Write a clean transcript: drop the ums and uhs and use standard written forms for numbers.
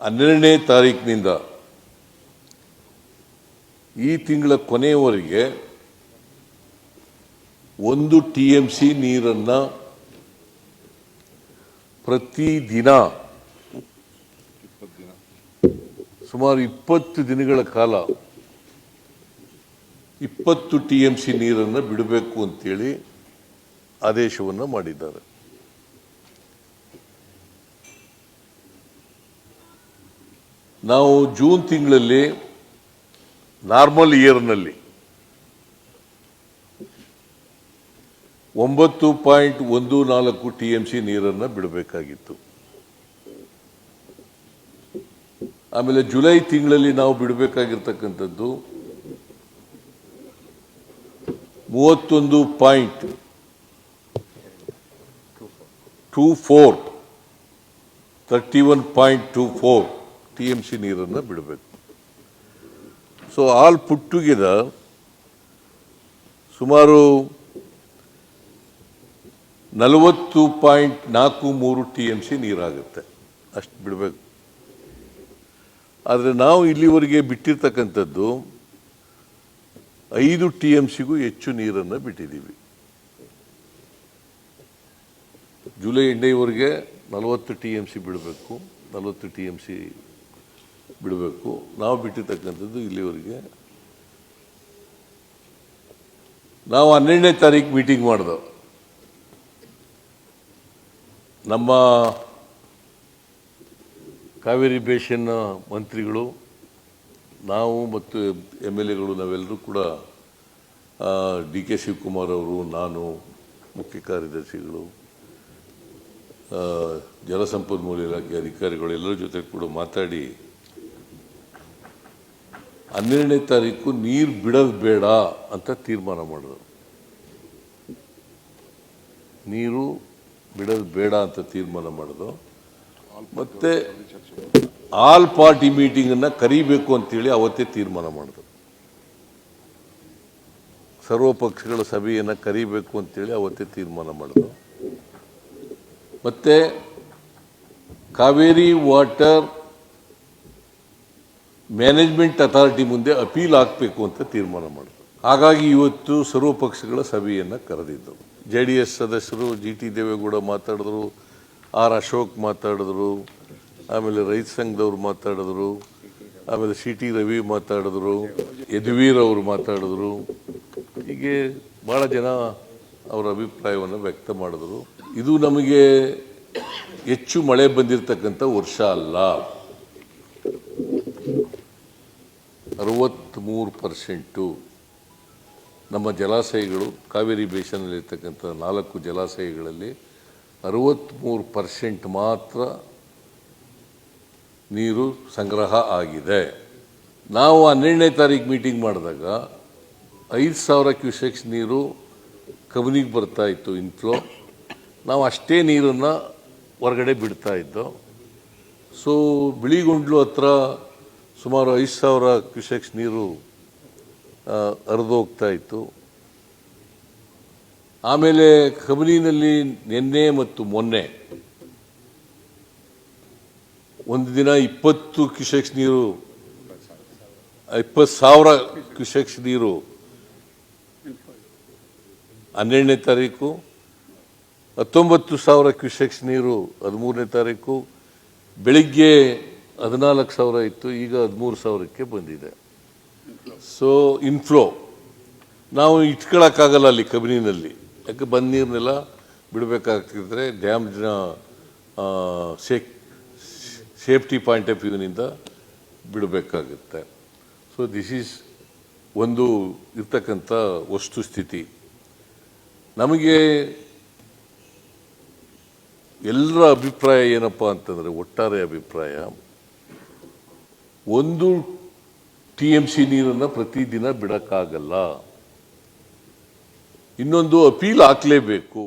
12ನೇ ತಾರೀಕಿನಿಂದ ಈ ತಿಂಗಳ ಕೊನೆಯವರೆಗೆ 1 TMC ನೀರನ್ನು ಪ್ರತಿದಿನ ಸುಮಾರು 20 ದಿನಗಳ ಕಾಲ 20 TMC ನೀರನ್ನು ಬಿಡಬೇಕು ಅಂತೇಳಿ ಆದೇಶವನ್ನು ಮಾಡಿದ್ದಾರೆ. ನಾವು ಜೂನ್ ತಿಂಗಳಲ್ಲಿ ನಾರ್ಮಲ್ ಇಯರ್ನಲ್ಲಿ 9.14 TMC ನೀರನ್ನು ಬಿಡಬೇಕಾಗಿತ್ತು. ಆಮೇಲೆ ಜುಲೈ ತಿಂಗಳಲ್ಲಿ ನಾವು ಬಿಡಬೇಕಾಗಿರ್ತಕ್ಕಂಥದ್ದು 31.24 TMC ನೀರನ್ನು ಬಿಡಬೇಕು. ಸೊ ಆಲ್ ಪುಟ್ ಟುಗೆದರ್ ಸುಮಾರು 40.43 TMC ನೀರಾಗುತ್ತೆ, ಅಷ್ಟು ಬಿಡಬೇಕು. ಆದರೆ ನಾವು ಇಲ್ಲಿವರೆಗೆ ಬಿಟ್ಟಿರ್ತಕ್ಕಂಥದ್ದು 5 TMCಗೂ ಹೆಚ್ಚು ನೀರನ್ನು ಬಿಟ್ಟಿದ್ದೀವಿ. ಜುಲೈ ಎಂಡವರೆಗೆ 40 TMC ಬಿಡಬೇಕು, 40 TMC ಬಿಡಬೇಕು. ನಾವು ಬಿಟ್ಟಿರ್ತಕ್ಕಂಥದ್ದು ಇಲ್ಲಿವರೆಗೆ. ನಾವು 12ನೇ ತಾರೀಕು ಮೀಟಿಂಗ್ ಮಾಡಿದೆವು. ನಮ್ಮ ಕಾವೇರಿ ಬೇಸಿನ್ ಮಂತ್ರಿಗಳು, ನಾವು ಮತ್ತು MLAಗಳು ನಾವೆಲ್ಲರೂ ಕೂಡ DK ಶಿವಕುಮಾರ್ ಅವರು, ನಾನು, ಮುಖ್ಯ ಕಾರ್ಯದರ್ಶಿಗಳು, ಜಲಸಂಪನ್ಮೂಲ ಇಲಾಖೆ ಅಧಿಕಾರಿಗಳು ಎಲ್ಲರ ಜೊತೆ ಕೂಡ ಮಾತಾಡಿ 12ನೇ ತಾರೀಕು ನೀರು ಬಿಡೋದು ಬೇಡ ಅಂತ ತೀರ್ಮಾನ ಮಾಡಿದ್ರು. ನೀರು ಬಿಡೋದು ಬೇಡ ಅಂತ ತೀರ್ಮಾನ ಮಾಡಿದ್ರು. ಮತ್ತೆ ಆಲ್ ಪಾರ್ಟಿ ಮೀಟಿಂಗನ್ನು ಕರೀಬೇಕು ಅಂತೇಳಿ ಅವತ್ತೇ ತೀರ್ಮಾನ ಮಾಡಿದ್ರು. ಸರ್ವ ಪಕ್ಷಗಳ ಸಭೆಯನ್ನು ಕರೀಬೇಕು ಅಂತೇಳಿ ಅವತ್ತೇ ತೀರ್ಮಾನ ಮಾಡಿದ್ರು. ಮತ್ತೆ ಕಾವೇರಿ ವಾಟರ್ ಮ್ಯಾನೇಜ್ಮೆಂಟ್ ಅಥಾರಿಟಿ ಮುಂದೆ ಅಪೀಲ್ ಹಾಕಬೇಕು ಅಂತ ತೀರ್ಮಾನ ಮಾಡಿದ್ರು. ಹಾಗಾಗಿ ಇವತ್ತು ಸರ್ವ ಪಕ್ಷಗಳ ಸಭೆಯನ್ನು ಕರೆದಿದ್ದರು. JDS ಸದಸ್ಯರು GT ದೇವೇಗೌಡ ಮಾತಾಡಿದ್ರು, R ಅಶೋಕ್ ಮಾತಾಡಿದ್ರು, ಆಮೇಲೆ ರೈತ ಸಂಘದವ್ರು ಮಾತಾಡಿದ್ರು, ಆಮೇಲೆ CT ರವಿ ಮಾತಾಡಿದ್ರು, ಯದುವೀರ್ ಅವರು ಮಾತಾಡಿದ್ರು. ಹೀಗೆ ಭಾಳ ಜನ ಅವರ ಅಭಿಪ್ರಾಯವನ್ನು ವ್ಯಕ್ತ ಮಾಡಿದ್ರು. ಇದು ನಮಗೆ ಹೆಚ್ಚು ಮಳೆ ಬಂದಿರತಕ್ಕಂಥ ವರ್ಷ ಅಲ್ಲ. 63% ನಮ್ಮ ಜಲಾಶಯಗಳು, ಕಾವೇರಿ ಬೇಸಿನ್ನಲ್ಲಿರ್ತಕ್ಕಂಥ 4 ಜಲಾಶಯಗಳಲ್ಲಿ 63% ಮಾತ್ರ ನೀರು ಸಂಗ್ರಹ ಆಗಿದೆ. ನಾವು 12ನೇ ತಾರೀಕು ಮೀಟಿಂಗ್ ಮಾಡಿದಾಗ 5,000 ಕ್ಯೂಸೆಕ್ಸ್ ನೀರು ಕಬಿನಿಗೆ ಬರ್ತಾ ಇತ್ತು ಇನ್ಫ್ಲೋ. ನಾವು ಅಷ್ಟೇ ನೀರನ್ನು ಹೊರಗಡೆ ಬಿಡ್ತಾ ಇದ್ದೋ. ಸೊ ಬಿಳಿಗೊಂಡ್ಲು ಹತ್ರ ಸುಮಾರು 5,000 ಕ್ಯೂಸೆಕ್ಸ್ ನೀರು ಹರಿದು ಹೋಗ್ತಾ ಇತ್ತು. ಆಮೇಲೆ ಕಬಿನಿನಲ್ಲಿ ನಿನ್ನೆ ಮತ್ತು ಮೊನ್ನೆ ಒಂದು ದಿನ 20 ಕ್ಯೂಸೆಕ್ಸ್ ನೀರು, 20,000 ಕ್ಯೂಸೆಕ್ಸ್ ನೀರು 12ನೇ ತಾರೀಕು, 19,000 ಕ್ಯೂಸೆಕ್ಸ್ ನೀರು 13ನೇ ತಾರೀಕು, ಬೆಳಿಗ್ಗೆ 14,000 ಇತ್ತು, ಈಗ 13,000ಕ್ಕೆ ಬಂದಿದೆ. ಸೊ ಇನ್ಫ್ಲೋ ನಾವು ಇಟ್ಕೊಳ್ಳೋಕ್ಕಾಗಲ್ಲ ಅಲ್ಲಿ ಕಬಿನಿನಲ್ಲಿ. ಯಾಕೆ ಬಂದ ನೀರನ್ನೆಲ್ಲ ಬಿಡಬೇಕಾಗ್ತಿದ್ರೆ ಡ್ಯಾಮ್ನ ಸೇಫ್ಟಿ ಪಾಯಿಂಟ್ ಆಫ್ ವ್ಯೂನಿಂದ ಬಿಡಬೇಕಾಗುತ್ತೆ. ಸೊ ದಿಸ್ ಈಸ್ ಒಂದು ಇರ್ತಕ್ಕಂಥ ವಸ್ತುಸ್ಥಿತಿ. ನಮಗೆ ಎಲ್ಲರ ಅಭಿಪ್ರಾಯ ಏನಪ್ಪ ಅಂತಂದರೆ, ಒಟ್ಟಾರೆ ಅಭಿಪ್ರಾಯ 1 TMC ನೀರನ್ನು ಪ್ರತಿದಿನ ಬಿಡೋಕ್ಕಾಗಲ್ಲ. ಇನ್ನೊಂದು ಅಪೀಲ್ ಹಾಕಲೇಬೇಕು.